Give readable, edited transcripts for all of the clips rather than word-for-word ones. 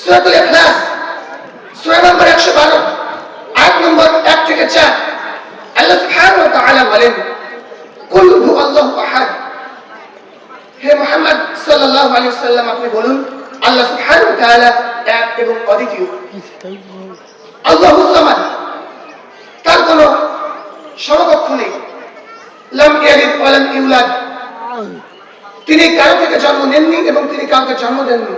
সূরাতুল ইখলাস সূরা নম্বর 112 আয়াত নম্বর 1 থেকে 4 আল্লাহ সুবহানাহু ওয়া তাআলা বলেন কুল হুয়াল্লাহু আহাদ। হে মুহাম্মদ সাল্লাল্লাহু আলাইহি ওয়াসাল্লাম আপনি বলুন আল্লাহ সুবহানাহু ওয়া তাআলা এক এবং অদ্বিতীয়। আল্লাহুস সামাদ, তার কোনো সমকক্ষ নেই। লাম ইয়ালিদ ওয়া লাম ইউলাদ, তিনি কারো থেকে জন্ম নেননি এবং তিনি কাউকে জন্ম দেননি।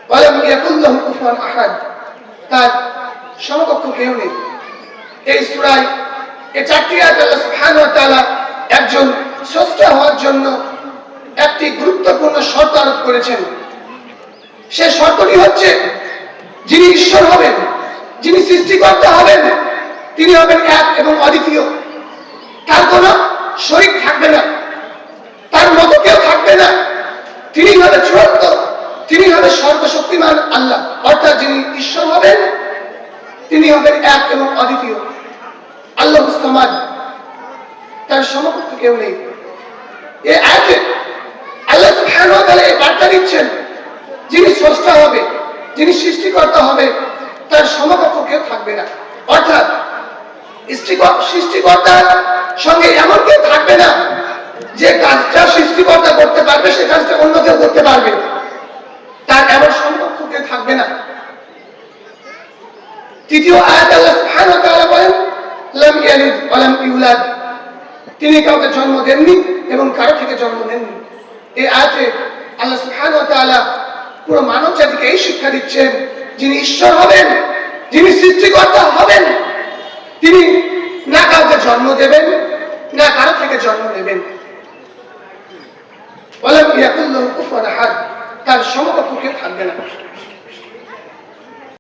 ওয়া লাম ইয়াকুল লাহু কুফুয়ান আহাদ, তার সমকক্ষ কেউ নেই। এই সূরায় এই চারটি আয়াত আল্লাহ সুবহানাহু ওয়া তাআলা একজন স্রষ্টা হওয়ার জন্য একটি গুরুত্বপূর্ণ শর্ত আরোপ করেছেন। সেই শর্তটি হচ্ছে যিনি ঈশ্বর হবেন, যিনি সৃষ্টিকর্তা হবেন, তিনি হবেন এক এবং অদ্বিতীয়। তার কোনো শরীক থাকবে না, তার মতো কেউ থাকবে না। তিনি হবে চূড়ান্ত, তিনি হবে সর্বশক্তিমান আল্লাহ, অর্থাৎ যিনি ঈশ্বর হবেন তিনি হবেন এক এবং অদ্বিতীয়। আল্লাহুস সামাদ, তার সমকক্ষ কেউ নেই। এই আয়াতে আল্লাহ সুবহানাহু ওয়া তাআলা এই বার্তা দিচ্ছেন যিনি স্রষ্টা হবে, যিনি সৃষ্টিকর্তা হবে, তার সমকক্ষ কেউ থাকবে না। অর্থাৎ সৃষ্টিকর্তার সঙ্গে এমন কেউ থাকবে না যে কাজটা সৃষ্টিকর্তা করতে পারবে সে কাজটা অন্য কেউ করতে পারবে, তার এমন সমকক্ষ কেউ থাকবে না। তৃতীয় আয়াত আল্লাহ সুবহানাহু ওয়া তাআলা বলেন লাম ইয়ালিদ ওয়া লাম ইউলাদ, তিনি কাউকে জন্ম দেননি এবং কারো থেকে জন্ম নেননি। এই আয়াতে আল্লাহ সুবহানাহু ওয়া তাআলা পুরো মানব জাতিকে এই শিক্ষা দিচ্ছেন যিনি ঈশ্বর হবেন, যিনি সৃষ্টিকর্তা হবেন, তিনি না কাউকে জন্ম দেবেন না কারো থেকে জন্ম নেবেন। ওয়া লাম ইয়াকুল লাহু কুফুয়ান আহাদ, তার সমকক্ষ কেউ থাকবে না।